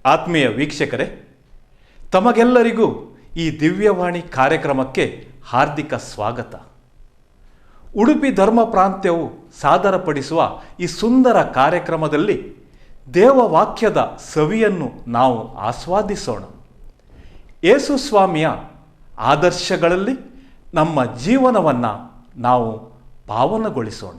ಆತ್ಮೀಯ ವೀಕ್ಷಕರೇ, ತಮಗೆಲ್ಲರಿಗೂ ಈ ದಿವ್ಯವಾಣಿ ಕಾರ್ಯಕ್ರಮಕ್ಕೆ ಹಾರ್ದಿಕ ಸ್ವಾಗತ. ಉಡುಪಿ ಧರ್ಮ ಪ್ರಾಂತ್ಯವು ಸಾದರಪಡಿಸುವ ಈ ಸುಂದರ ಕಾರ್ಯಕ್ರಮದಲ್ಲಿ ದೇವವಾಕ್ಯದ ಸವಿಯನ್ನು ನಾವು ಆಸ್ವಾದಿಸೋಣ. ಯೇಸು ಸ್ವಾಮಿಯ ಆದರ್ಶಗಳಲ್ಲಿ ನಮ್ಮ ಜೀವನವನ್ನು ನಾವು ಪಾವನಗೊಳಿಸೋಣ.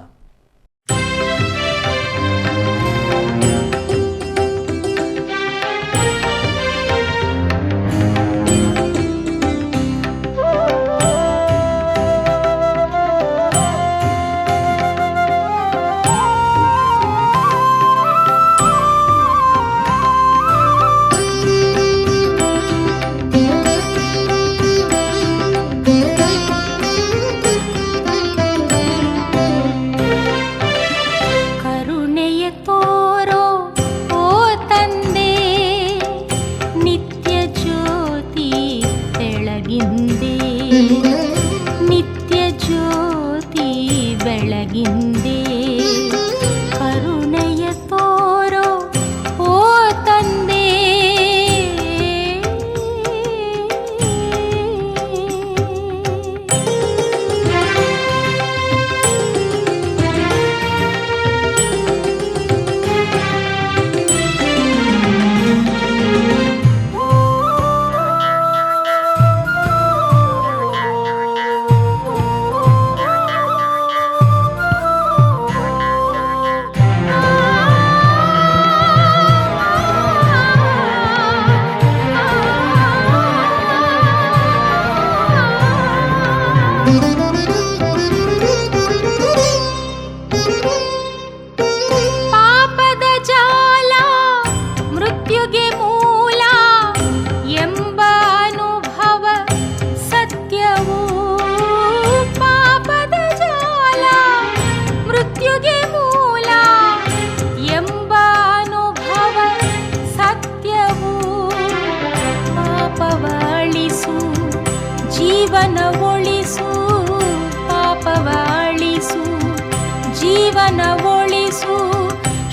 ಜೀವನವೊಳಿಸು,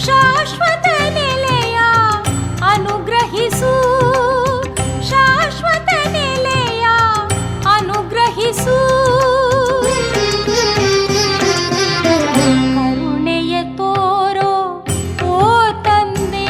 ಶಾಶ್ವತ ನೆಲೆಯ ಅನುಗ್ರಹಿಸು, ಶಾಶ್ವತ ನೆಲೆಯ ಅನುಗ್ರಹಿಸು. ಕರುಣೆಯ ತೋರೋ ಓ ತಂದೆ,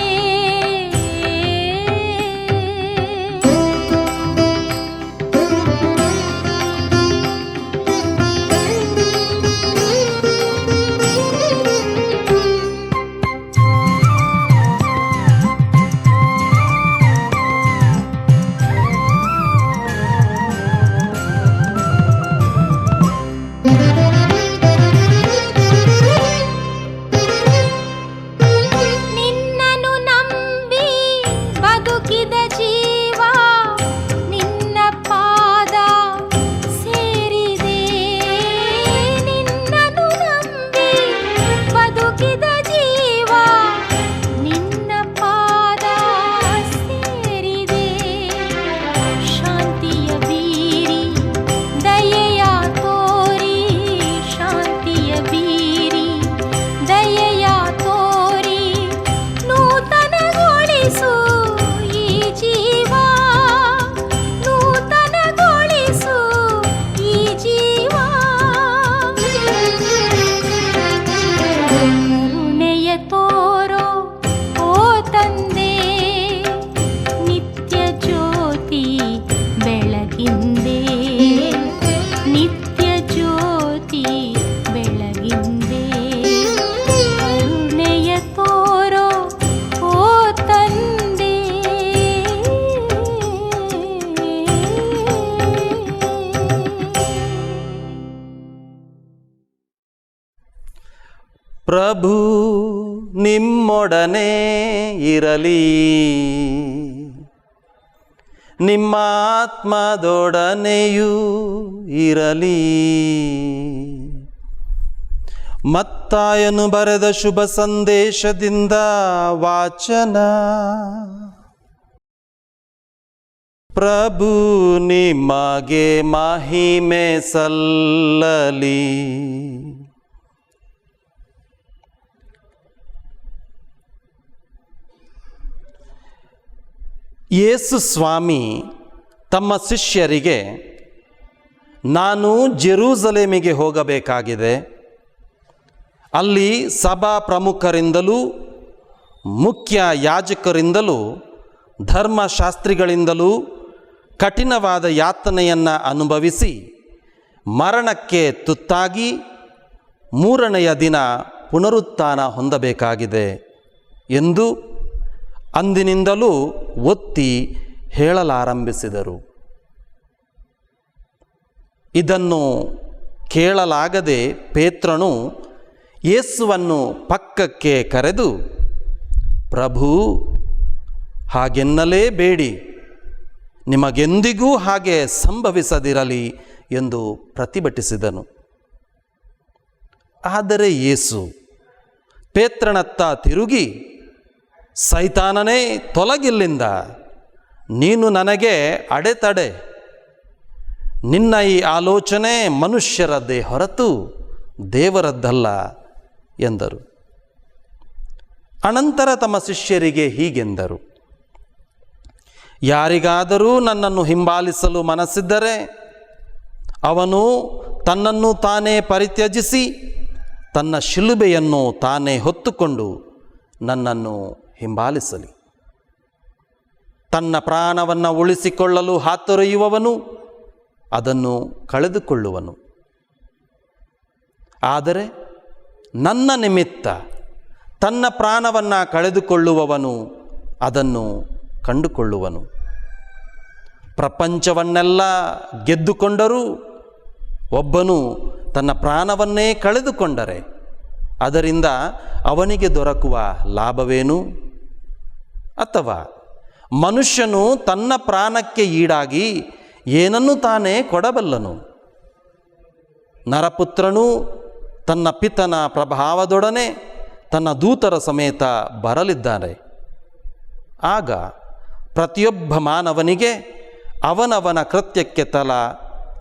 ಪ್ರಭು ನಿಮ್ಮೊಡನೆ ಇರಲಿ, ನಿಮ್ಮ ಆತ್ಮದೊಡನೆಯೂ ಇರಲಿ. ಮತ್ತಾಯನು ಬರೆದ ಶುಭ ಸಂದೇಶದಿಂದ ವಾಚನ. ಪ್ರಭು ನಿಮಗೆ ಮಹಿಮೆ ಸಲ್ಲಲಿ. ಯೇಸು ಸ್ವಾಮಿ ತಮ್ಮ ಶಿಷ್ಯರಿಗೆ, ನಾನು ಜೆರೂಸಲೇಮಿಗೆ ಹೋಗಬೇಕಾಗಿದೆ, ಅಲ್ಲಿ ಸಭಾ ಪ್ರಮುಖರಿಂದಲೂ ಮುಖ್ಯ ಯಾಜಕರಿಂದಲೂ ಧರ್ಮಶಾಸ್ತ್ರಿಗಳಿಂದಲೂ ಕಠಿಣವಾದ ಯಾತನೆಯನ್ನು ಅನುಭವಿಸಿ ಮರಣಕ್ಕೆ ತುತ್ತಾಗಿ ಮೂರನೆಯ ದಿನ ಪುನರುತ್ಥಾನ ಹೊಂದಬೇಕಾಗಿದೆ ಎಂದು ಅಂದಿನಿಂದಲೂ ಒತ್ತಿ ಹೇಳಲಾರಂಭಿಸಿದರು. ಇದನ್ನು ಕೇಳಲಾಗದೆ ಪೇತ್ರನು ಯೇಸುವನ್ನು ಪಕ್ಕಕ್ಕೆ ಕರೆದು, ಪ್ರಭು, ಹಾಗೆನ್ನಲೇಬೇಡಿ, ನಿಮಗೆಂದಿಗೂ ಹಾಗೆ ಸಂಭವಿಸದಿರಲಿ ಎಂದು ಪ್ರತಿಭಟಿಸಿದನು. ಆದರೆ ಯೇಸು ಪೇತ್ರನತ್ತ ತಿರುಗಿ, ಸೈತಾನನೇ, ತೊಲಗಿಲ್ಲಿಂದ, ನೀನು ನನಗೆ ಅಡೆತಡೆ, ನಿನ್ನ ಈ ಆಲೋಚನೆ ಮನುಷ್ಯರದ್ದೇ ಹೊರತು ದೇವರದ್ದಲ್ಲ ಎಂದರು. ಅನಂತರ ತಮ್ಮ ಶಿಷ್ಯರಿಗೆ ಹೀಗೆಂದರು, ಯಾರಿಗಾದರೂ ನನ್ನನ್ನು ಹಿಂಬಾಲಿಸಲು ಮನಸ್ಸಿದ್ದರೆ ಅವನು ತನ್ನನ್ನು ತಾನೇ ಪರಿತ್ಯಜಿಸಿ ತನ್ನ ಶಿಲುಬೆಯನ್ನು ತಾನೇ ಹೊತ್ತುಕೊಂಡು ನನ್ನನ್ನು ಹಿಂಬಾಲಿಸಲಿ. ತನ್ನ ಪ್ರಾಣವನ್ನು ಉಳಿಸಿಕೊಳ್ಳಲು ಹಾತೊರೆಯುವವನು ಅದನ್ನು ಕಳೆದುಕೊಳ್ಳುವನು. ಆದರೆ ನನ್ನ ನಿಮಿತ್ತ ತನ್ನ ಪ್ರಾಣವನ್ನು ಕಳೆದುಕೊಳ್ಳುವವನು ಅದನ್ನು ಕಂಡುಕೊಳ್ಳುವನು. ಪ್ರಪಂಚವನ್ನೆಲ್ಲ ಗೆದ್ದುಕೊಂಡರೂ ಒಬ್ಬನು ತನ್ನ ಪ್ರಾಣವನ್ನೇ ಕಳೆದುಕೊಂಡರೆ ಅದರಿಂದ ಅವನಿಗೆ ದೊರಕುವ ಲಾಭವೇನು? ಅಥವಾ ಮನುಷ್ಯನು ತನ್ನ ಪ್ರಾಣಕ್ಕೆ ಈಡಾಗಿ ಏನನ್ನು ತಾನೇ ಕೊಡಬಲ್ಲನು? ನರಪುತ್ರನು ತನ್ನ ಪಿತನ ಪ್ರಭಾವದೊಡನೆ ತನ್ನ ದೂತರ ಸಮೇತ ಬರಲಿದ್ದಾನೆ. ಆಗ ಪ್ರತಿಯೊಬ್ಬ ಮಾನವನಿಗೆ ಅವನವನ ಕೃತ್ಯಕ್ಕೆ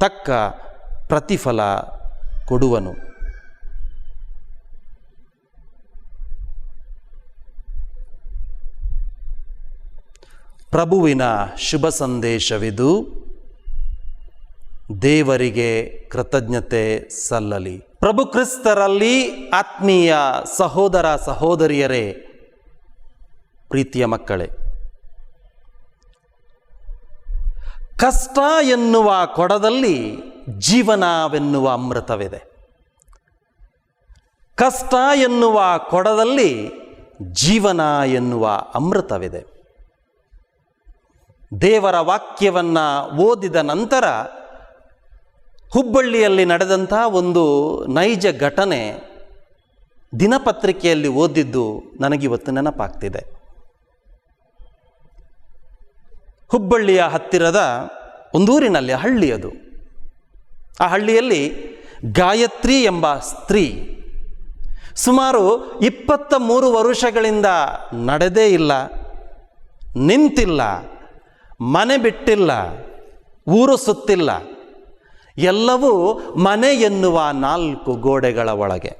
ತಕ್ಕ ಪ್ರತಿಫಲ ಕೊಡುವನು. ಪ್ರಭುವಿನ ಶುಭ ಸಂದೇಶವಿದು. ದೇವರಿಗೆ ಕೃತಜ್ಞತೆ ಸಲ್ಲಲಿ. ಪ್ರಭು ಕ್ರಿಸ್ತರಲ್ಲಿ ಆತ್ಮೀಯ ಸಹೋದರ ಸಹೋದರಿಯರೇ, ಪ್ರೀತಿಯ ಮಕ್ಕಳೇ, ಕಷ್ಟ ಎನ್ನುವ ಕೊಡದಲ್ಲಿ ಜೀವನವೆನ್ನುವ ಅಮೃತವಿದೆ. ಕಷ್ಟ ಎನ್ನುವ ಕೊಡದಲ್ಲಿ ಜೀವನ ಎನ್ನುವ ಅಮೃತವಿದೆ. ದೇವರ ವಾಕ್ಯವನ್ನು ಓದಿದ ನಂತರ ಹುಬ್ಬಳ್ಳಿಯಲ್ಲಿ ನಡೆದಂಥ ಒಂದು ನೈಜ ಘಟನೆ ದಿನಪತ್ರಿಕೆಯಲ್ಲಿ ಓದಿದ್ದು ನನಗಿವತ್ತು ನೆನಪಾಗ್ತಿದೆ. ಹುಬ್ಬಳ್ಳಿಯ ಹತ್ತಿರದ ಒಂದೂರಿನಲ್ಲಿ ಹಳ್ಳಿ ಅದು. ಆ ಹಳ್ಳಿಯಲ್ಲಿ ಗಾಯತ್ರಿ ಎಂಬ ಸ್ತ್ರೀ ಸುಮಾರು 23 ವರ್ಷಗಳಿಂದ ನಡೆದೇ ಇಲ್ಲ, ನಿಂತಿಲ್ಲ, ಮನೆ ಬಿಟ್ಟಿಲ್ಲ, ಊರು ಸುತ್ತಿಲ್ಲ, ಎಲ್ಲವೂ ಮನೆ ಎನ್ನುವ 4 ಗೋಡೆಗಳ ಒಳಗೆ.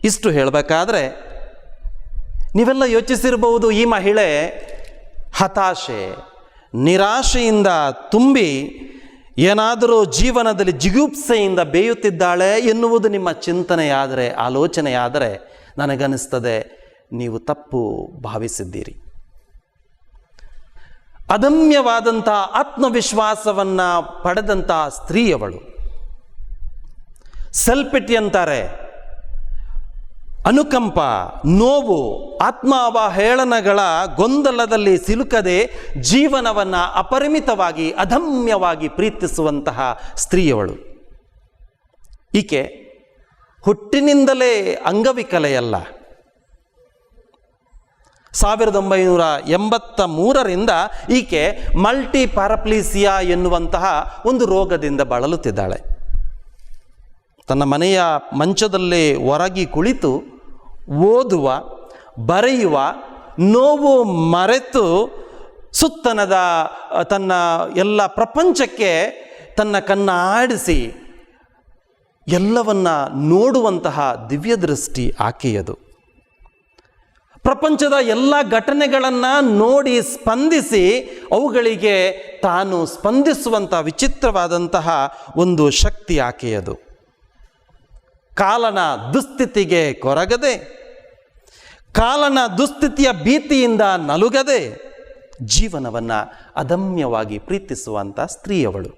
ಇಷ್ಟು ಹೇಳಬೇಕಾದ್ರೆ ನೀವೆಲ್ಲ ಯೋಚಿಸಿರಬಹುದು, ಈ ಮಹಿಳೆ ಹತಾಶೆ, ನಿರಾಶೆಯಿಂದ ತುಂಬಿ ಏನಾದರೂ ಜೀವನದಲ್ಲಿ ಜಿಗುಪ್ಸೆಯಿಂದ ಬೇಯುತ್ತಿದ್ದಾಳೆ ಎನ್ನುವುದು ನಿಮ್ಮ ಚಿಂತನೆಯಾದರೆ, ಆಲೋಚನೆಯಾದರೆ ನನಗನ್ನಿಸ್ತದೆ ನೀವು ತಪ್ಪು ಭಾವಿಸಿದ್ದೀರಿ. ಅದಮ್ಯವಾದಂಥ ಆತ್ಮವಿಶ್ವಾಸವನ್ನು ಪಡೆದಂಥ ಸ್ತ್ರೀಯವಳು. ಸೆಲ್ಫಿಟಿ ಅಂತಾರೆ, ಅನುಕಂಪ, ನೋವು, ಆತ್ಮಾವಹೇಳನಗಳ ಗೊಂದಲದಲ್ಲಿ ಸಿಲುಕದೆ ಜೀವನವನ್ನು ಅಪರಿಮಿತವಾಗಿ ಅದಮ್ಯವಾಗಿ ಪ್ರೀತಿಸುವಂತಹ ಸ್ತ್ರೀಯವಳು. ಈಕೆ ಹುಟ್ಟಿನಿಂದಲೇ ಅಂಗವಿಕಲೆಯಲ್ಲ. 1983ರಿಂದ ಈಕೆ ಮಲ್ಟಿ ಪ್ಯಾರಾಪ್ಲೀಸಿಯಾ ಎನ್ನುವಂತಹ ಒಂದು ರೋಗದಿಂದ ಬಳಲುತ್ತಿದ್ದಾಳೆ. ತನ್ನ ಮನೆಯ ಮಂಚದಲ್ಲೇ ಹೊರಗಿ ಕುಳಿತು ಓದುವ, ಬರೆಯುವ, ನೋವು ಮರೆತು ಸುತ್ತನದ ತನ್ನ ಎಲ್ಲ ಪ್ರಪಂಚಕ್ಕೆ ತನ್ನ ಕಣ್ಣ ಆಡಿಸಿ ಎಲ್ಲವನ್ನ ನೋಡುವಂತಹ ದಿವ್ಯ ದೃಷ್ಟಿ ಆಕೆಯದು. ಪ್ರಪಂಚದ ಎಲ್ಲ ಘಟನೆಗಳನ್ನು ನೋಡಿ ಸ್ಪಂದಿಸಿ ಅವುಗಳಿಗೆ ತಾನು ಸ್ಪಂದಿಸುವಂಥ ವಿಚಿತ್ರವಾದಂತಹ ಒಂದು ಶಕ್ತಿ ಆಕೆಯದು. ಕಾಲನ ದುಸ್ಥಿತಿಗೆ ಕೊರಗದೆ, ಕಾಲನ ದುಸ್ಥಿತಿಯ ಭೀತಿಯಿಂದ ನಲುಗದೆ ಜೀವನವನ್ನು ಅದಮ್ಯವಾಗಿ ಪ್ರೀತಿಸುವಂಥ ಸ್ತ್ರೀಯವಳು.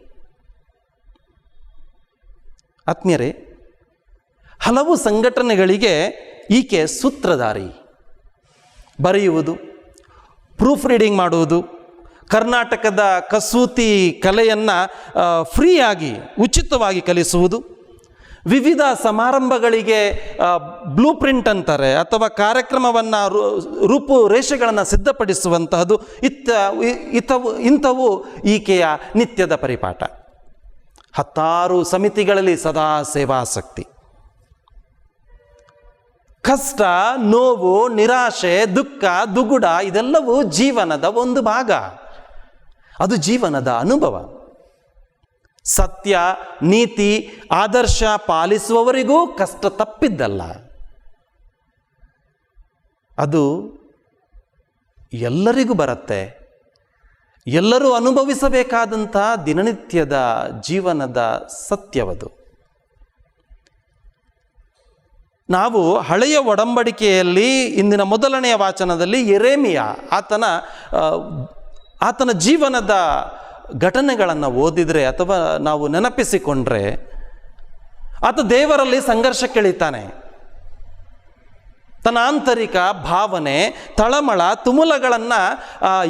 ಆತ್ಮೀಯರೇ, ಹಲವು ಸಂಘಟನೆಗಳಿಗೆ ಈಕೆ ಸೂತ್ರಧಾರಿ. ಬರೆಯುವುದು, ಪ್ರೂಫ್ ರೀಡಿಂಗ್ ಮಾಡುವುದು, ಕರ್ನಾಟಕದ ಕಸೂತಿ ಕಲೆಯನ್ನು ಫ್ರೀಯಾಗಿ ಉಚಿತವಾಗಿ ಕಲಿಸುವುದು, ವಿವಿಧ ಸಮಾರಂಭಗಳಿಗೆ ಬ್ಲೂ ಪ್ರಿಂಟ್ ಅಂತಾರೆ ಅಥವಾ ಕಾರ್ಯಕ್ರಮವನ್ನು ರೂಪುರೇಷೆಗಳನ್ನು ಸಿದ್ಧಪಡಿಸುವಂತಹದ್ದು ಇಂಥವು ಈಕೆಯ ನಿತ್ಯದ ಪರಿಪಾಠ. 10 ಸಮಿತಿಗಳಲ್ಲಿ ಸದಾ ಸೇವಾಸಕ್ತಿ. ಕಷ್ಟ, ನೋವು, ನಿರಾಶೆ, ದುಃಖ, ದುಗುಡ ಇದೆಲ್ಲವೂ ಜೀವನದ ಒಂದು ಭಾಗ. ಅದು ಜೀವನದ ಅನುಭವ. ಸತ್ಯ, ನೀತಿ, ಆದರ್ಶ ಪಾಲಿಸುವವರಿಗೂ ಕಷ್ಟ ತಪ್ಪಿದ್ದಲ್ಲ. ಅದು ಎಲ್ಲರಿಗೂ ಬರುತ್ತೆ. ಎಲ್ಲರೂ ಅನುಭವಿಸಬೇಕಾದಂಥ ದಿನನಿತ್ಯದ ಜೀವನದ ಸತ್ಯವದು. ನಾವು ಹಳೆಯ ಒಡಂಬಡಿಕೆಯಲ್ಲಿ ಇಂದಿನ ಮೊದಲನೆಯ ವಾಚನದಲ್ಲಿ ಯೆರೆಮೀಯ ಆತನ ಜೀವನದ ಘಟನೆಗಳನ್ನು ಓದಿದರೆ ಅಥವಾ ನಾವು ನೆನಪಿಸಿಕೊಂಡ್ರೆ, ಆತ ದೇವರಲ್ಲಿ ಸಂಘರ್ಷಕ್ಕಿಳಿತಾನೆ. ತನ್ನ ಆಂತರಿಕ ಭಾವನೆ, ತಳಮಳ, ತುಮುಲಗಳನ್ನು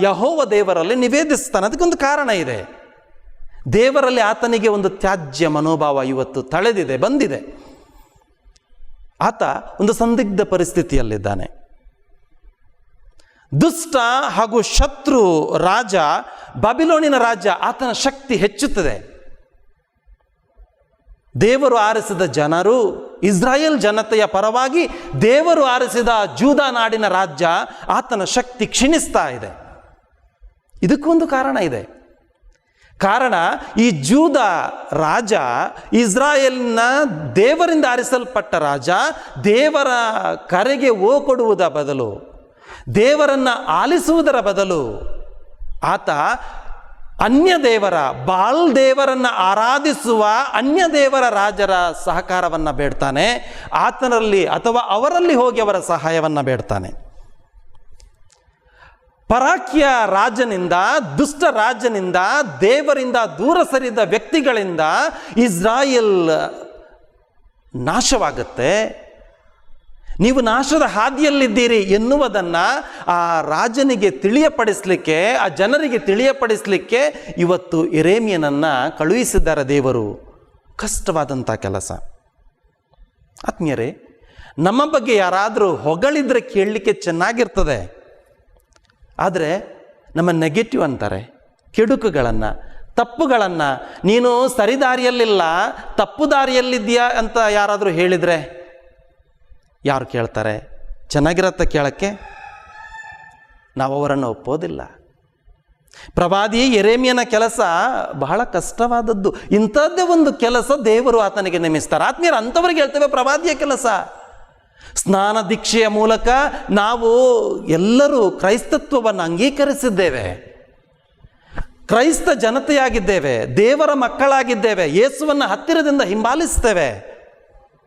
ಯೆಹೋವ ದೇವರಲ್ಲಿ ನಿವೇದಿಸ್ತಾನೆ. ಅದಕ್ಕೊಂದು ಕಾರಣ ಇದೆ. ದೇವರಲ್ಲಿ ಆತನಿಗೆ ಒಂದು ತ್ಯಾಜ್ಯ ಮನೋಭಾವ ಇವತ್ತು ತಳೆದಿದೆ, ಬಂದಿದೆ. ಆತ ಒಂದು ಸಂದಿಗ್ಧ ಪರಿಸ್ಥಿತಿಯಲ್ಲಿದ್ದಾನೆ. ದುಷ್ಟ ಹಾಗೂ ಶತ್ರು ರಾಜ, ಬಾಬಿಲೋನಿನ ರಾಜ, ಆತನ ಶಕ್ತಿ ಹೆಚ್ಚುತ್ತದೆ. ದೇವರು ಆರಿಸಿದ ಜನರು, ಇಸ್ರಾಯೇಲ್ ಜನತೆಯ ಪರವಾಗಿ ದೇವರು ಆರಿಸಿದ ಜೂದಾ ನಾಡಿನ ರಾಜ್ಯ, ಆತನ ಶಕ್ತಿ ಕ್ಷೀಣಿಸ್ತಾ ಇದೆ. ಇದಕ್ಕೊಂದು ಕಾರಣ ಇದೆ. ಕಾರಣ, ಈ ಜೂದ ರಾಜ, ಇಸ್ರಾಯೇಲ್ನ ದೇವರಿಂದ ಆರಿಸಲ್ಪಟ್ಟ ರಾಜ, ದೇವರ ಕರೆಗೆ ಕೊಡುವುದರ ಬದಲು, ದೇವರನ್ನು ಆಲಿಸುವುದರ ಬದಲು ಆತ ಅನ್ಯ ದೇವರ, ಬಾಲ್ ದೇವರನ್ನು ಆರಾಧಿಸುವ ಅನ್ಯ ದೇವರ ರಾಜರ ಸಹಕಾರವನ್ನು ಬೇಡ್ತಾನೆ. ಆತನಲ್ಲಿ ಅಥವಾ ಅವರಲ್ಲಿ ಹೋಗಿ ಅವರ ಸಹಾಯವನ್ನು ಬೇಡ್ತಾನೆ. ಪರಾಕ್ಯ ರಾಜನಿಂದ, ದುಷ್ಟ ರಾಜನಿಂದ, ದೇವರಿಂದ ದೂರ ಸರಿದ ವ್ಯಕ್ತಿಗಳಿಂದ ಇಸ್ರಾಯೇಲ್ ನಾಶವಾಗುತ್ತೆ. ನೀವು ನಾಶದ ಹಾದಿಯಲ್ಲಿದ್ದೀರಿ ಎನ್ನುವುದನ್ನು ಆ ರಾಜನಿಗೆ ತಿಳಿಯಪಡಿಸಲಿಕ್ಕೆ, ಆ ಜನರಿಗೆ ತಿಳಿಯಪಡಿಸಲಿಕ್ಕೆ ಇವತ್ತು ಯೆರೆಮೀಯನನ್ನು ಕಳುಹಿಸಿದ್ದಾರೆ ದೇವರು. ಕಷ್ಟವಾದಂಥ ಕೆಲಸ. ಆತ್ಮೀಯರೇ, ನಮ್ಮ ಬಗ್ಗೆ ಯಾರಾದರೂ ಹೊಗಳಿದ್ರೆ ಕೇಳಲಿಕ್ಕೆ ಚೆನ್ನಾಗಿರ್ತದೆ. ಆದರೆ ನಮ್ಮ ನೆಗೆಟಿವ್ ಅಂತಾರೆ, ಕೆಡುಕುಗಳನ್ನು, ತಪ್ಪುಗಳನ್ನು, ನೀನು ಸರಿದಾರಿಯಲ್ಲಿಲ್ಲ, ತಪ್ಪು ದಾರಿಯಲ್ಲಿದ್ದೀಯಾ ಅಂತ ಯಾರಾದರೂ ಹೇಳಿದರೆ ಯಾರು ಕೇಳ್ತಾರೆ? ಚೆನ್ನಾಗಿರತ್ತೆ ಕೇಳೋಕ್ಕೆ? ನಾವು ಅವರನ್ನು ಒಪ್ಪೋದಿಲ್ಲ. ಪ್ರವಾದಿ ಯೆರೆಮೀಯನ ಕೆಲಸ ಬಹಳ ಕಷ್ಟವಾದದ್ದು. ಇಂಥದ್ದೇ ಒಂದು ಕೆಲಸ ದೇವರು ಆತನಿಗೆ ನೇಮಿಸ್ತಾರೆ. ಆತ್ಮೀಯರು, ಅಂಥವ್ರಿಗೆ ಹೇಳ್ತೇವೆ ಪ್ರವಾದಿಯ ಕೆಲಸ. ಸ್ನಾನ ದೀಕ್ಷೆಯ ಮೂಲಕ ನಾವು ಎಲ್ಲರೂ ಕ್ರೈಸ್ತತ್ವವನ್ನು ಅಂಗೀಕರಿಸಿದ್ದೇವೆ, ಕ್ರೈಸ್ತ ಜನತೆಯಾಗಿದ್ದೇವೆ, ದೇವರ ಮಕ್ಕಳಾಗಿದ್ದೇವೆ, ಯೇಸುವನ್ನು ಹತ್ತಿರದಿಂದ ಹಿಂಬಾಲಿಸ್ತೇವೆ.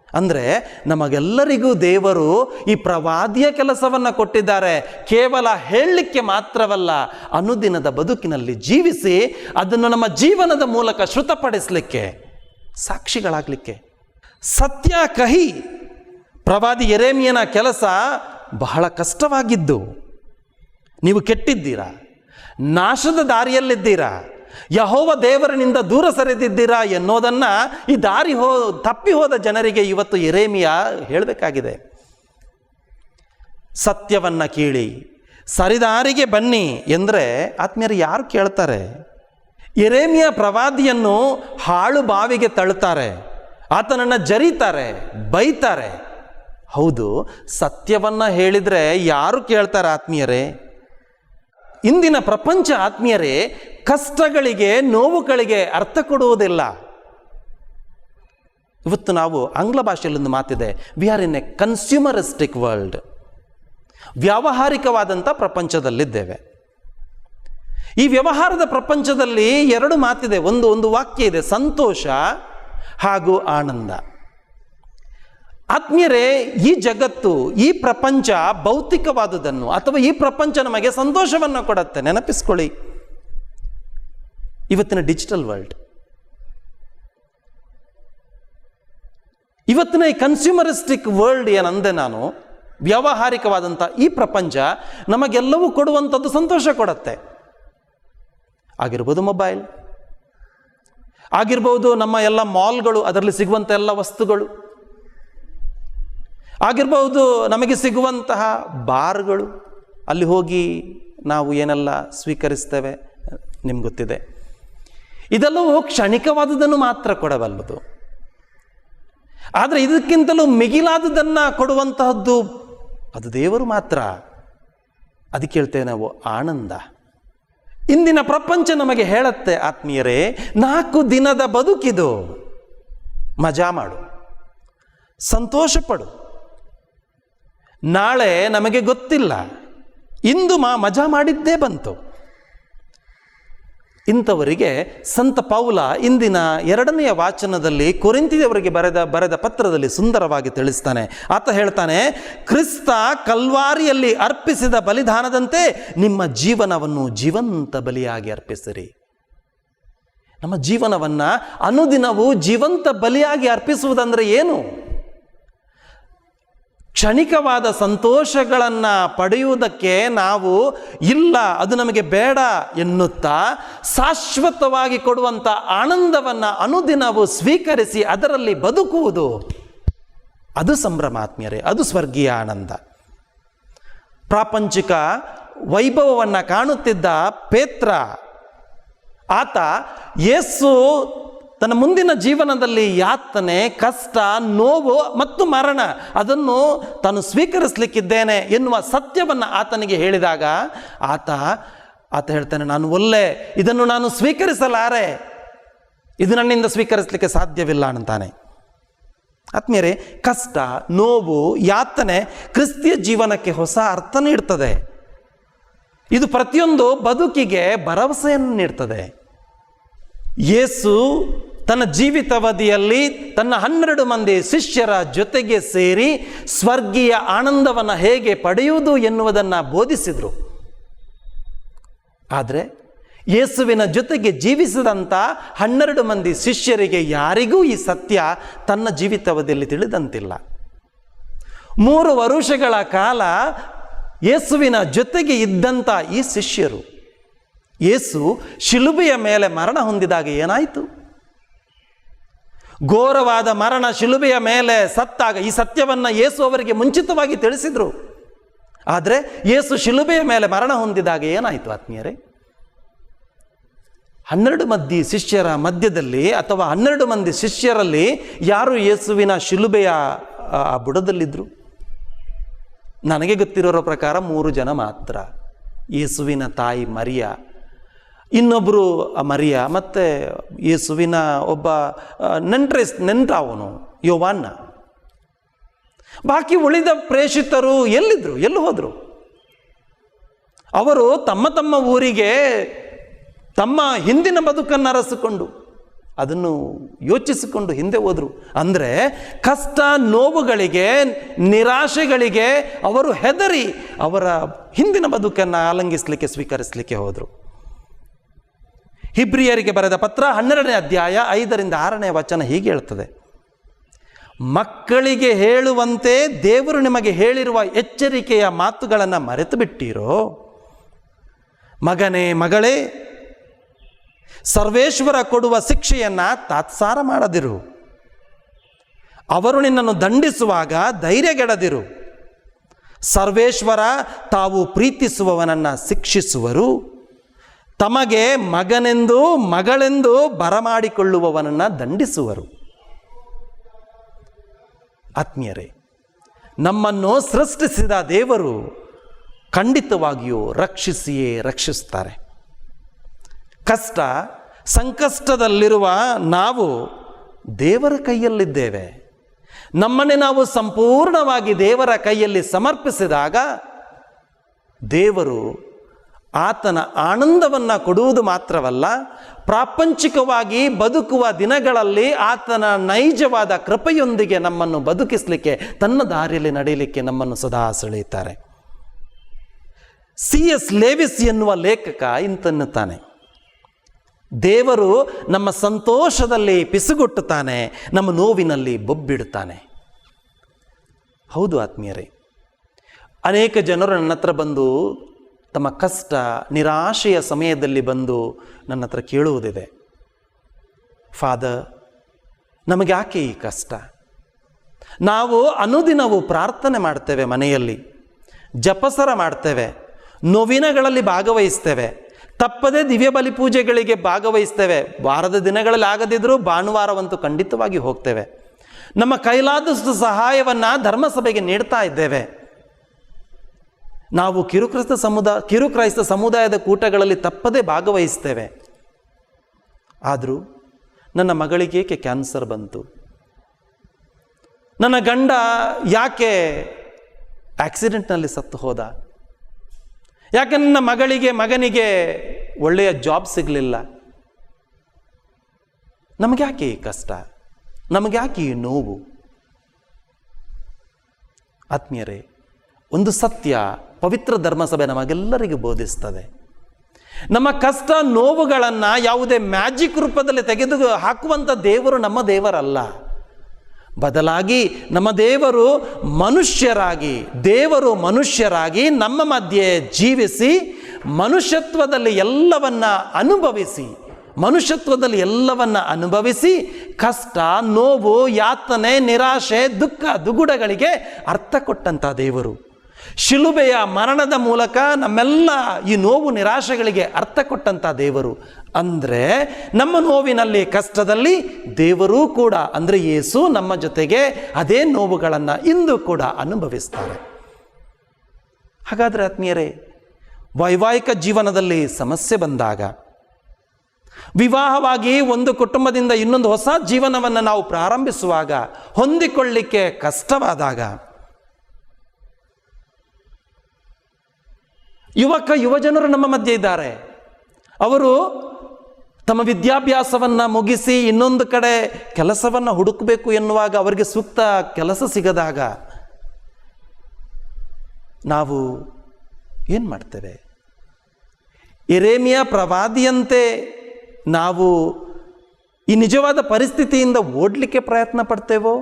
ಅಂದರೆ ನಮಗೆಲ್ಲರಿಗೂ ದೇವರು ಈ ಪ್ರವಾದಿಯ ಕೆಲಸವನ್ನು ಕೊಟ್ಟಿದ್ದಾರೆ. ಕೇವಲ ಹೇಳಲಿಕ್ಕೆ ಮಾತ್ರವಲ್ಲ, ಅನುದಿನದ ಬದುಕಿನಲ್ಲಿ ಜೀವಿಸಿ ಅದನ್ನು ನಮ್ಮ ಜೀವನದ ಮೂಲಕ ಶ್ರುತಪಡಿಸಲಿಕ್ಕೆ, ಸಾಕ್ಷಿಗಳಾಗಲಿಕ್ಕೆ. ಸತ್ಯ ಕಹಿ ಪ್ರವಾದಿ ಯೆರೆಮೀಯನ ಕೆಲಸ ಬಹಳ ಕಷ್ಟವಾಗಿದ್ದು. ನೀವು ಕೆಟ್ಟಿದ್ದೀರಾ, ನಾಶದ ದಾರಿಯಲ್ಲಿದ್ದೀರಾ, ಯೆಹೋವ ದೇವರಿನಿಂದ ದೂರ ಸರಿದಿದ್ದೀರಾ ಎನ್ನೋದನ್ನು ಈ ದಾರಿ ತಪ್ಪಿ ಹೋದ ಜನರಿಗೆ ಇವತ್ತು ಯೆರೆಮೀಯ ಹೇಳಬೇಕಾಗಿದೆ. ಸತ್ಯವನ್ನು ಕೇಳಿ ಸರಿದಾರಿಗೆ ಬನ್ನಿ ಎಂದರೆ ಆತ್ಮೀಯರು ಯಾರು ಕೇಳ್ತಾರೆ? ಯೆರೆಮೀಯ ಪ್ರವಾದಿಯನ್ನು ಹಾಳು ಬಾವಿಗೆ ತಳ್ಳುತ್ತಾರೆ, ಆತನನ್ನು ಜರೀತಾರೆ, ಬೈತಾರೆ. ಹೌದು, ಸತ್ಯವನ್ನು ಹೇಳಿದರೆ ಯಾರು ಕೇಳ್ತಾರೆ ಆತ್ಮೀಯರೇ? ಇಂದಿನ ಪ್ರಪಂಚ ಆತ್ಮೀಯರೇ ಕಷ್ಟಗಳಿಗೆ, ನೋವುಗಳಿಗೆ ಅರ್ಥ ಕೊಡುವುದಿಲ್ಲ. ಇವತ್ತು ನಾವು ಆಂಗ್ಲ ಭಾಷೆಯಲ್ಲೊಂದು ಮಾತಿದೆ, we are in a consumeristic world. ವ್ಯಾವಹಾರಿಕವಾದಂಥ ಪ್ರಪಂಚದಲ್ಲಿದ್ದೇವೆ. ಈ ವ್ಯವಹಾರದ ಪ್ರಪಂಚದಲ್ಲಿ ಎರಡು ಮಾತಿದೆ, ಒಂದು ವಾಕ್ಯ ಇದೆ, ಸಂತೋಷ ಹಾಗೂ ಆನಂದ. ಆತ್ಮೀಯರೇ, ಈ ಜಗತ್ತು, ಈ ಪ್ರಪಂಚ ಭೌತಿಕವಾದುದನ್ನು ಅಥವಾ ಈ ಪ್ರಪಂಚ ನಮಗೆ ಸಂತೋಷವನ್ನು ಕೊಡುತ್ತೆ. ನೆನಪಿಸ್ಕೊಳ್ಳಿ, ಇವತ್ತಿನ ಡಿಜಿಟಲ್ ವರ್ಲ್ಡ್, ಇವತ್ತಿನ ಈ ಕನ್ಸ್ಯೂಮರಿಸ್ಟಿಕ್ ವರ್ಲ್ಡ್ ಏನಂದೆ ನಾನು, ವ್ಯಾವಹಾರಿಕವಾದಂಥ ಈ ಪ್ರಪಂಚ ನಮಗೆಲ್ಲವೂ ಕೊಡುವಂಥದ್ದು ಸಂತೋಷ ಕೊಡುತ್ತೆ. ಆಗಿರ್ಬೋದು ಮೊಬೈಲ್, ಆಗಿರ್ಬೋದು ನಮ್ಮ ಎಲ್ಲ ಮಾಲ್ಗಳು, ಅದರಲ್ಲಿ ಸಿಗುವಂಥ ಎಲ್ಲ ವಸ್ತುಗಳು, ಆಗಿರ್ಬೋದು ನಮಗೆ ಸಿಗುವಂತಹ ಬಾರ್ಗಳು, ಅಲ್ಲಿ ಹೋಗಿ ನಾವು ಏನೆಲ್ಲ ಸ್ವೀಕರಿಸ್ತೇವೆ ನಿಮ್ಗೆ ಗೊತ್ತಿದೆ. ಇದೆಲ್ಲವೂ ಕ್ಷಣಿಕವಾದುದನ್ನು ಮಾತ್ರ ಕೊಡಬಲ್ಲದು. ಆದರೆ ಇದಕ್ಕಿಂತಲೂ ಮಿಗಿಲಾದುದನ್ನು ಕೊಡುವಂತಹದ್ದು ಅದು ದೇವರು ಮಾತ್ರ. ಅದಕ್ಕೆ ಹೇಳ್ತೇವೆ ನಾವು ಆನಂದ. ಇಂದಿನ ಪ್ರಪಂಚ ನಮಗೆ ಹೇಳುತ್ತೆ, ಆತ್ಮೀಯರೇ, 4 ದಿನದ ಬದುಕಿದು, ಮಜಾ ಮಾಡು, ಸಂತೋಷ ಪಡು, ನಾಳೆ ನಮಗೆ ಗೊತ್ತಿಲ್ಲ, ಇಂದು ಮಜಾ ಮಾಡಿದ್ದೇ ಬಂತು. ಇಂಥವರಿಗೆ ಸಂತ ಪೌಲ ಇಂದಿನ 2ನೇ ವಾಚನದಲ್ಲಿ ಕೊರಿಂಥಿಯವರಿಗೆ ಬರೆದ ಪತ್ರದಲ್ಲಿ ಸುಂದರವಾಗಿ ತಿಳಿಸ್ತಾನೆ. ಆತ ಹೇಳ್ತಾನೆ, ಕ್ರಿಸ್ತ ಕಲ್ವಾರಿಯಲ್ಲಿ ಅರ್ಪಿಸಿದ ಬಲಿದಾನದಂತೆ ನಿಮ್ಮ ಜೀವನವನ್ನು ಜೀವಂತ ಬಲಿಯಾಗಿ ಅರ್ಪಿಸಿರಿ. ನಮ್ಮ ಜೀವನವನ್ನು ಅನುದಿನವೂ ಜೀವಂತ ಬಲಿಯಾಗಿ ಅರ್ಪಿಸುವುದಂದ್ರೆ ಏನು? ಕ್ಷಣಿಕವಾದ ಸಂತೋಷಗಳನ್ನು ಪಡೆಯುವುದಕ್ಕೆ ನಾವು ಇಲ್ಲ, ಅದು ನಮಗೆ ಬೇಡ ಎನ್ನುತ್ತಾ ಶಾಶ್ವತವಾಗಿ ಕೊಡುವಂಥ ಆನಂದವನ್ನು ಅನುದಿನವೂ ಸ್ವೀಕರಿಸಿ ಅದರಲ್ಲಿ ಬದುಕುವುದು, ಅದು ಸಂಭ್ರಮ ಆತ್ಮೀಯರೇ, ಅದು ಸ್ವರ್ಗೀಯ ಆನಂದ. ಪ್ರಾಪಂಚಿಕ ವೈಭವವನ್ನು ಕಾಣುತ್ತಿದ್ದ ಪೇತ್ರ, ಆತ ಯೇಸು ತನ್ನ ಮುಂದಿನ ಜೀವನದಲ್ಲಿ ಯಾತನೆ, ಕಷ್ಟ, ನೋವು ಮತ್ತು ಮರಣ ಅದನ್ನು ತಾನು ಸ್ವೀಕರಿಸಲಿಕ್ಕಿದ್ದೇನೆ ಎನ್ನುವ ಸತ್ಯವನ್ನು ಆತನಿಗೆ ಹೇಳಿದಾಗ ಆತ ಹೇಳ್ತಾನೆ, ನಾನು ಇದನ್ನು ನಾನು ಸ್ವೀಕರಿಸಲಾರೆ, ಇದು ನನ್ನಿಂದ ಸ್ವೀಕರಿಸಲಿಕ್ಕೆ ಸಾಧ್ಯವಿಲ್ಲ ಅಂತಾನೆ. ಆತ್ಮೀಯರೇ, ಕಷ್ಟ, ನೋವು, ಯಾತನೆ ಕ್ರಿಸ್ತಿಯ ಜೀವನಕ್ಕೆ ಹೊಸ ಅರ್ಥ ನೀಡ್ತದೆ. ಇದು ಪ್ರತಿಯೊಂದು ಬದುಕಿಗೆ ಭರವಸೆಯನ್ನು ನೀಡ್ತದೆ. ಯೇಸು ತನ್ನ ಜೀವಿತಾವಧಿಯಲ್ಲಿ ತನ್ನ 12 ಮಂದಿ ಶಿಷ್ಯರ ಜೊತೆಗೆ ಸೇರಿ ಸ್ವರ್ಗೀಯ ಆನಂದವನ್ನು ಹೇಗೆ ಪಡೆಯುವುದು ಎನ್ನುವುದನ್ನು ಬೋಧಿಸಿದರು. ಆದರೆ ಯೇಸುವಿನ ಜೊತೆಗೆ ಜೀವಿಸಿದಂಥ 12 ಮಂದಿ ಶಿಷ್ಯರಿಗೆ ಯಾರಿಗೂ ಈ ಸತ್ಯ ತನ್ನ ಜೀವಿತಾವಧಿಯಲ್ಲಿ ತಿಳಿದಂತಿಲ್ಲ. 3 ವರುಷಗಳ ಕಾಲ ಯೇಸುವಿನ ಜೊತೆಗೆ ಇದ್ದಂಥ ಈ ಶಿಷ್ಯರು ಯೇಸು ಶಿಲುಬೆಯ ಮೇಲೆ ಮರಣ ಹೊಂದಿದಾಗ ಏನಾಯಿತು? ಘೋರವಾದ ಮರಣ, ಶಿಲುಬೆಯ ಮೇಲೆ ಸತ್ತಾಗ ಈ ಸತ್ಯವನ್ನು ಯೇಸು ಅವರಿಗೆ ಮುಂಚಿತವಾಗಿ ತಿಳಿಸಿದರು. ಆದರೆ ಯೇಸು ಶಿಲುಬೆಯ ಮೇಲೆ ಮರಣ ಹೊಂದಿದಾಗ ಏನಾಯಿತು ಆತ್ಮೀಯರೇ? 12 ಮಂದಿ ಶಿಷ್ಯರ ಮಧ್ಯದಲ್ಲಿ ಅಥವಾ 12 ಮಂದಿ ಶಿಷ್ಯರಲ್ಲಿ ಯಾರು ಯೇಸುವಿನ ಶಿಲುಬೆಯ ಬುಡದಲ್ಲಿದ್ದರು? ನನಗೆ ಗೊತ್ತಿರೋ ಪ್ರಕಾರ 3 ಜನ ಮಾತ್ರ. ಯೇಸುವಿನ ತಾಯಿ ಮರಿಯ, ಇನ್ನೊಬ್ಬರು ಮರಿಯ, ಮತ್ತು ಯೇಸುವಿನ ಒಬ್ಬ ನೆಂಟ ಅವನು ಯೋವಾನ್ನ. ಬಾಕಿ ಉಳಿದ ಪ್ರೇಷಿತರು ಎಲ್ಲಿದ್ರು? ಎಲ್ಲಿ ಹೋದರು? ಅವರು ತಮ್ಮ ತಮ್ಮ ಊರಿಗೆ ತಮ್ಮ ಹಿಂದಿನ ಬದುಕನ್ನು ಅರಸಿಕೊಂಡು ಅದನ್ನು ಯೋಚಿಸಿಕೊಂಡು ಹಿಂದೆ ಹೋದರು. ಅಂದರೆ ಕಷ್ಟ, ನೋವುಗಳಿಗೆ, ನಿರಾಶೆಗಳಿಗೆ ಅವರು ಹೆದರಿ ಅವರ ಹಿಂದಿನ ಬದುಕನ್ನು ಆಲಂಗಿಸಲಿಕ್ಕೆ, ಸ್ವೀಕರಿಸಲಿಕ್ಕೆ ಹೋದರು. ಹಿಬ್ರಿಯರಿಗೆ ಬರೆದ ಪತ್ರ 12ನೇ ಅಧ್ಯಾಯ 5ರಿಂದ 6ನೇ ವಚನ ಹೀಗೆ ಹೇಳ್ತದೆ, ಮಕ್ಕಳಿಗೆ ಹೇಳುವಂತೆ ದೇವರು ನಿಮಗೆ ಹೇಳಿರುವ ಎಚ್ಚರಿಕೆಯ ಮಾತುಗಳನ್ನು ಮರೆತು ಬಿಟ್ಟಿರೋ? ಮಗನೇ, ಮಗಳೇ, ಸರ್ವೇಶ್ವರ ಕೊಡುವ ಶಿಕ್ಷೆಯನ್ನು ತಾತ್ಸಾರ ಮಾಡದಿರು. ಅವರು ನಿನ್ನನ್ನು ದಂಡಿಸುವಾಗ ಧೈರ್ಯಗೆಡದಿರು. ಸರ್ವೇಶ್ವರ ತಾವು ಪ್ರೀತಿಸುವವನನ್ನು ಶಿಕ್ಷಿಸುವರು, ತಮಗೆ ಮಗನೆಂದು ಮಗಳೆಂದು ಬರಮಾಡಿಕೊಳ್ಳುವವನನ್ನು ದಂಡಿಸುವರು. ಆತ್ಮೀಯರೇ, ನಮ್ಮನ್ನು ಸೃಷ್ಟಿಸಿದ ದೇವರು ಖಂಡಿತವಾಗಿಯೂ ರಕ್ಷಿಸಿಯೇ ರಕ್ಷಿಸ್ತಾರೆ. ಕಷ್ಟ, ಸಂಕಷ್ಟದಲ್ಲಿರುವ ನಾವು ದೇವರ ಕೈಯಲ್ಲಿದ್ದೇವೆ. ನಮ್ಮನ್ನೇ ನಾವು ಸಂಪೂರ್ಣವಾಗಿ ದೇವರ ಕೈಯಲ್ಲಿ ಸಮರ್ಪಿಸಿದಾಗ ದೇವರು ಆತನ ಆನಂದವನ್ನು ಕೊಡುವುದು ಮಾತ್ರವಲ್ಲ, ಪ್ರಾಪಂಚಿಕವಾಗಿ ಬದುಕುವ ದಿನಗಳಲ್ಲಿ ಆತನ ನೈಜವಾದ ಕೃಪೆಯೊಂದಿಗೆ ನಮ್ಮನ್ನು ಬದುಕಿಸಲಿಕ್ಕೆ, ತನ್ನ ದಾರಿಯಲ್ಲಿ ನಡೆಯಲಿಕ್ಕೆ ನಮ್ಮನ್ನು ಸದಾ ಸೆಳೆಯುತ್ತಾರೆ. C.S. ಲೇವಿಸ್ ಎನ್ನುವ ಲೇಖಕ ಇಂತನ್ನುತ್ತಾನೆ, ದೇವರು ನಮ್ಮ ಸಂತೋಷದಲ್ಲಿ ಪಿಸುಗುಟ್ಟುತ್ತಾನೆ, ನಮ್ಮ ನೋವಿನಲ್ಲಿ ಬೊಬ್ಬಿಡುತ್ತಾನೆ. ಹೌದು ಆತ್ಮೀಯರೇ, ಅನೇಕ ಜನರು ನನ್ನ ಹತ್ರ ಬಂದು ತಮ್ಮ ಕಷ್ಟ, ನಿರಾಶೆಯ ಸಮಯದಲ್ಲಿ ಬಂದು ನನ್ನ ಹತ್ರ ಕೇಳುವುದಿದೆ, ಫಾದರ್, ನಮಗೆ ಯಾಕೆ ಈ ಕಷ್ಟ? ನಾವು ಅನುದಿನವೂ ಪ್ರಾರ್ಥನೆ ಮಾಡ್ತೇವೆ, ಮನೆಯಲ್ಲಿ ಜಪಸರ ಮಾಡ್ತೇವೆ, ನೋವಿನಗಳಲ್ಲಿ ಭಾಗವಹಿಸ್ತೇವೆ, ತಪ್ಪದೇ ದಿವ್ಯ ಬಲಿ ಪೂಜೆಗಳಿಗೆ ಭಾಗವಹಿಸ್ತೇವೆ, ವಾರದ ದಿನಗಳಲ್ಲಿ ಆಗದಿದ್ದರೂ ಭಾನುವಾರವಂತೂ ಖಂಡಿತವಾಗಿ ಹೋಗ್ತೇವೆ, ನಮ್ಮ ಕೈಲಾದಷ್ಟು ಸಹಾಯವನ್ನು ಧರ್ಮಸಭೆಗೆ ನೀಡ್ತಾ ಇದ್ದೇವೆ. ನಾವು ಕಿರುಕ್ರೈಸ್ತ ಸಮುದಾಯದ ಕೂಟಗಳಲ್ಲಿ ತಪ್ಪದೇ ಭಾಗವಹಿಸ್ತೇವೆ. ಆದರೂ ನನ್ನ ಮಗಳಿಗೇಕೆ ಕ್ಯಾನ್ಸರ್ ಬಂತು? ನನ್ನ ಗಂಡ ಯಾಕೆ ಆಕ್ಸಿಡೆಂಟ್ನಲ್ಲಿ ಸತ್ತು ಹೋದ? ಯಾಕೆ ನನ್ನ ಮಗನಿಗೆ ಒಳ್ಳೆಯ ಜಾಬ್ ಸಿಗಲಿಲ್ಲ? ನಮಗ್ಯಾಕೆ ಈ ಕಷ್ಟ? ನಮಗ್ಯಾಕೆ ಈ ನೋವು? ಆತ್ಮೀಯರೇ, ಒಂದು ಸತ್ಯ ಪವಿತ್ರ ಧರ್ಮಸಭೆ ನಮಗೆಲ್ಲರಿಗೂ ಬೋಧಿಸ್ತದೆ. ನಮ್ಮ ಕಷ್ಟ ನೋವುಗಳನ್ನು ಯಾವುದೇ ಮ್ಯಾಜಿಕ್ ರೂಪದಲ್ಲಿ ತೆಗೆದು ಹಾಕುವಂಥ ದೇವರು ನಮ್ಮ ದೇವರಲ್ಲ. ಬದಲಾಗಿ ನಮ್ಮ ದೇವರು ಮನುಷ್ಯರಾಗಿ ನಮ್ಮ ಮಧ್ಯೆ ಜೀವಿಸಿ ಮನುಷ್ಯತ್ವದಲ್ಲಿ ಎಲ್ಲವನ್ನ ಅನುಭವಿಸಿ ಕಷ್ಟ, ನೋವು, ಯಾತನೆ, ನಿರಾಶೆ, ದುಃಖ, ದುಗುಡಗಳಿಗೆ ಅರ್ಥ ಕೊಟ್ಟಂಥ ದೇವರು. ಶಿಲುಬೆಯ ಮರಣದ ಮೂಲಕ ನಮ್ಮೆಲ್ಲ ಈ ನೋವು ನಿರಾಶೆಗಳಿಗೆ ಅರ್ಥ ಕೊಟ್ಟಂಥ ದೇವರು. ಅಂದರೆ ನಮ್ಮ ನೋವಿನಲ್ಲಿ, ಕಷ್ಟದಲ್ಲಿ ದೇವರೂ ಕೂಡ, ಅಂದರೆ ಯೇಸು ನಮ್ಮ ಜೊತೆಗೆ ಅದೇ ನೋವುಗಳನ್ನು ಇಂದು ಕೂಡ ಅನುಭವಿಸ್ತಾರೆ. ಹಾಗಾದರೆ ಆತ್ಮೀಯರೇ, ವೈವಾಹಿಕ ಜೀವನದಲ್ಲಿ ಸಮಸ್ಯೆ ಬಂದಾಗ, ವಿವಾಹವಾಗಿ ಒಂದು ಕುಟುಂಬದಿಂದ ಇನ್ನೊಂದು ಹೊಸ ಜೀವನವನ್ನು ನಾವು ಪ್ರಾರಂಭಿಸುವಾಗ ಹೊಂದಿಕೊಳ್ಳಿಕ್ಕೆ ಕಷ್ಟವಾದಾಗ, ಯುವಜನರು ನಮ್ಮ ಮಧ್ಯೆ ಇದ್ದಾರೆ. ಅವರು ತಮ್ಮ ವಿದ್ಯಾಭ್ಯಾಸವನ್ನು ಮುಗಿಸಿ ಇನ್ನೊಂದು ಕಡೆ ಕೆಲಸವನ್ನು ಹುಡುಕಬೇಕು ಎನ್ನುವಾಗ ಅವರಿಗೆ ಸೂಕ್ತ ಕೆಲಸ ಸಿಗದಾಗ ನಾವು ಏನು ಮಾಡ್ತೇವೆ? ಯೆರೆಮೀಯ ಪ್ರವಾದಿಯಂತೆ ನಾವು ಈ ನಿಜವಾದ ಪರಿಸ್ಥಿತಿಯಿಂದ ಓಡಲಿಕ್ಕೆ ಪ್ರಯತ್ನ ಪಡ್ತೇವೋ,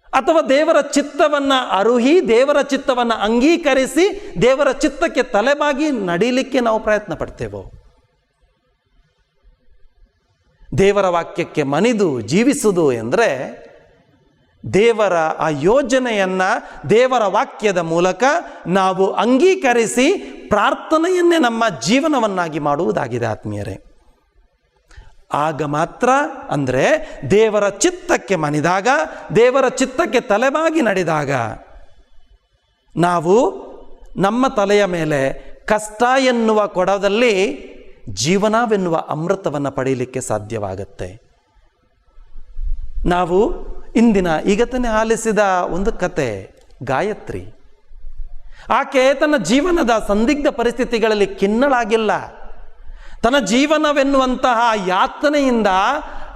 ಅಥವಾ ದೇವರ ಚಿತ್ತವನ್ನು ಅರುಹಿ, ದೇವರ ಚಿತ್ತವನ್ನು ಅಂಗೀಕರಿಸಿ, ದೇವರ ಚಿತ್ತಕ್ಕೆ ತಲೆಬಾಗಿ ನಡೀಲಿಕ್ಕೆ ನಾವು ಪ್ರಯತ್ನ ಪಡ್ತೇವೋ? ದೇವರ ವಾಕ್ಯಕ್ಕೆ ಮನಿದು ಜೀವಿಸುವುದು ಎಂದರೆ ದೇವರ ಆ ಯೋಜನೆಯನ್ನು ದೇವರ ವಾಕ್ಯದ ಮೂಲಕ ನಾವು ಅಂಗೀಕರಿಸಿ ಪ್ರಾರ್ಥನೆಯನ್ನೇ ನಮ್ಮ ಜೀವನವನ್ನಾಗಿ ಮಾಡುವುದಾಗಿದೆ ಆತ್ಮೀಯರೇ. ಆಗ ಮಾತ್ರ, ಅಂದರೆ ದೇವರ ಚಿತ್ತಕ್ಕೆ ಮನಿದಾಗ, ದೇವರ ಚಿತ್ತಕ್ಕೆ ತಲೆಬಾಗಿ ನಡೆದಾಗ ನಾವು ನಮ್ಮ ತಲೆಯ ಮೇಲೆ ಕಷ್ಟ ಎನ್ನುವ ಕೊಡದಲ್ಲಿ ಜೀವನವೆನ್ನುವ ಅಮೃತವನ್ನು ಪಡೆಯಲಿಕ್ಕೆ ಸಾಧ್ಯವಾಗುತ್ತೆ. ನಾವು ಈಗ ತಾನೇ ಆಲಿಸಿದ ಒಂದು ಕತೆ, ಗಾಯತ್ರಿ. ಆಕೆ ತನ್ನ ಜೀವನದ ಸಂದಿಗ್ಧ ಪರಿಸ್ಥಿತಿಗಳಲ್ಲಿ ಖಿನ್ನಳಾಗಿಲ್ಲ. ತನ್ನ ಜೀವನವೆನ್ನುವಂತಹ ಯಾತನೆಯಿಂದ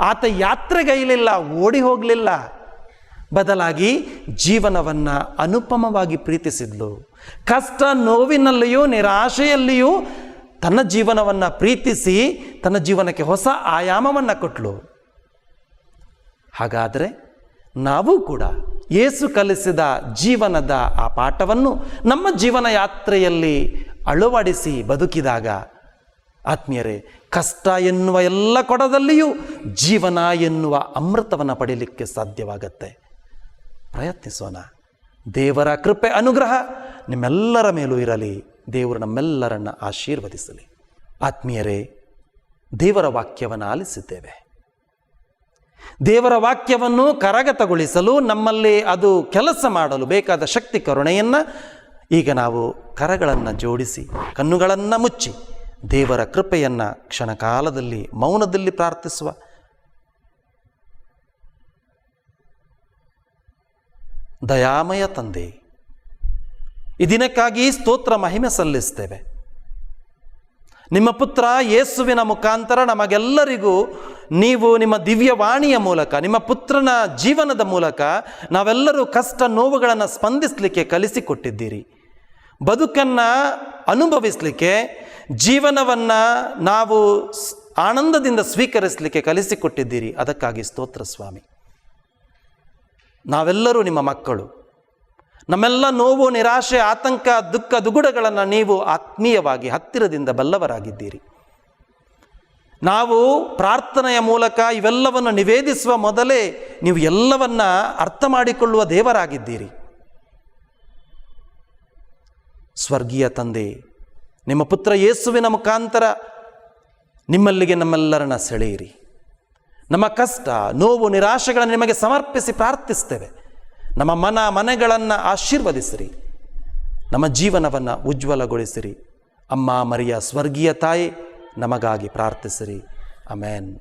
ಆತ ಯಾತ್ರೆಗೈಲಿಲ್ಲ, ಓಡಿ ಹೋಗಲಿಲ್ಲ. ಬದಲಾಗಿ ಜೀವನವನ್ನು ಅನುಪಮವಾಗಿ ಪ್ರೀತಿಸಿದ್ಲು. ಕಷ್ಟ ನೋವಿನಲ್ಲಿಯೂ ನಿರಾಶೆಯಲ್ಲಿಯೂ ತನ್ನ ಜೀವನವನ್ನು ಪ್ರೀತಿಸಿ ತನ್ನ ಜೀವನಕ್ಕೆ ಹೊಸ ಆಯಾಮವನ್ನು ಕೊಟ್ಟಳು. ಹಾಗಾದರೆ ನಾವು ಕೂಡ ಯೇಸು ಕಲಿಸಿದ ಜೀವನದ ಆ ಪಾಠವನ್ನು ನಮ್ಮ ಜೀವನ ಯಾತ್ರೆಯಲ್ಲಿ ಅಳವಡಿಸಿ ಬದುಕಿದಾಗ ಆತ್ಮೀಯರೇ, ಕಷ್ಟ ಎನ್ನುವ ಎಲ್ಲ ಕೊಡದಲ್ಲಿಯೂ ಜೀವನ ಎನ್ನುವ ಅಮೃತವನ್ನು ಪಡೆಯಲಿಕ್ಕೆ ಸಾಧ್ಯವಾಗತ್ತೆ. ಪ್ರಯತ್ನಿಸೋಣ. ದೇವರ ಕೃಪೆ, ಅನುಗ್ರಹ ನಿಮ್ಮೆಲ್ಲರ ಮೇಲೂ ಇರಲಿ. ದೇವರು ನಮ್ಮೆಲ್ಲರನ್ನು ಆಶೀರ್ವದಿಸಲಿ. ಆತ್ಮೀಯರೇ, ದೇವರ ವಾಕ್ಯವನ್ನು ಆಲಿಸಿದ್ದೇವೆ. ದೇವರ ವಾಕ್ಯವನ್ನು ಕರಗತಗೊಳಿಸಲು, ನಮ್ಮಲ್ಲಿ ಅದು ಕೆಲಸ ಮಾಡಲು ಬೇಕಾದ ಶಕ್ತಿ ಕರುಣೆಯನ್ನು ಈಗ ನಾವು ಕರಗಳನ್ನು ಜೋಡಿಸಿ ಕಣ್ಣುಗಳನ್ನು ಮುಚ್ಚಿ ದೇವರ ಕೃಪೆಯನ್ನು ಕ್ಷಣಕಾಲದಲ್ಲಿ ಮೌನದಲ್ಲಿ ಪ್ರಾರ್ಥಿಸುವ. ದಯಾಮಯ ತಂದೆ, ಈ ದಿನಕ್ಕಾಗಿ ಸ್ತೋತ್ರ ಮಹಿಮೆ ಸಲ್ಲಿಸ್ತೇವೆ. ನಿಮ್ಮ ಪುತ್ರ ಯೇಸುವಿನ ಮುಖಾಂತರ ನಮಗೆಲ್ಲರಿಗೂ ನೀವು ನಿಮ್ಮ ದಿವ್ಯವಾಣಿಯ ಮೂಲಕ, ನಿಮ್ಮ ಪುತ್ರನ ಜೀವನದ ಮೂಲಕ ನಾವೆಲ್ಲರೂ ಕಷ್ಟ ನೋವುಗಳನ್ನು ಸ್ಪಂದಿಸಲಿಕ್ಕೆ ಕಲಿಸಿಕೊಟ್ಟಿದ್ದೀರಿ. ಬದುಕನ್ನು ಅನುಭವಿಸಲಿಕ್ಕೆ, ಜೀವನವನ್ನು ನಾವು ಆನಂದದಿಂದ ಸ್ವೀಕರಿಸಲಿಕ್ಕೆ ಕಲಿಸಿಕೊಟ್ಟಿದ್ದೀರಿ. ಅದಕ್ಕಾಗಿ ಸ್ತೋತ್ರ ಸ್ವಾಮಿ. ನಾವೆಲ್ಲರೂ ನಿಮ್ಮ ಮಕ್ಕಳು. ನಮ್ಮೆಲ್ಲ ನೋವು, ನಿರಾಶೆ, ಆತಂಕ, ದುಃಖ, ದುಗುಡಗಳನ್ನು ನೀವು ಆತ್ಮೀಯವಾಗಿ ಹತ್ತಿರದಿಂದ ಬಲ್ಲವರಾಗಿದ್ದೀರಿ. ನಾವು ಪ್ರಾರ್ಥನೆಯ ಮೂಲಕ ಇವೆಲ್ಲವನ್ನು ನಿವೇದಿಸುವ ಮೊದಲೇ ನೀವು ಎಲ್ಲವನ್ನ ಅರ್ಥ ಮಾಡಿಕೊಳ್ಳುವ ದೇವರಾಗಿದ್ದೀರಿ. ಸ್ವರ್ಗೀಯ ತಂದೆ, ನಿಮ್ಮ ಪುತ್ರ ಯೇಸುವಿನ ಮುಖಾಂತರ ನಿಮ್ಮಲ್ಲಿಗೆ ನಮ್ಮೆಲ್ಲರನ್ನ ಸೆಳೆಯಿರಿ. ನಮ್ಮ ಕಷ್ಟ, ನೋವು, ನಿರಾಶೆಗಳನ್ನು ನಿಮಗೆ ಸಮರ್ಪಿಸಿ ಪ್ರಾರ್ಥಿಸ್ತೇವೆ. ನಮ್ಮ ಮನೆಗಳನ್ನು ಆಶೀರ್ವದಿಸಿರಿ. ನಮ್ಮ ಜೀವನವನ್ನು ಉಜ್ವಲಗೊಳಿಸಿರಿ. ಅಮ್ಮ ಮರಿಯ ಸ್ವರ್ಗೀಯ ತಾಯಿ, ನಮಗಾಗಿ ಪ್ರಾರ್ಥಿಸಿರಿ. ಆಮೆನ್.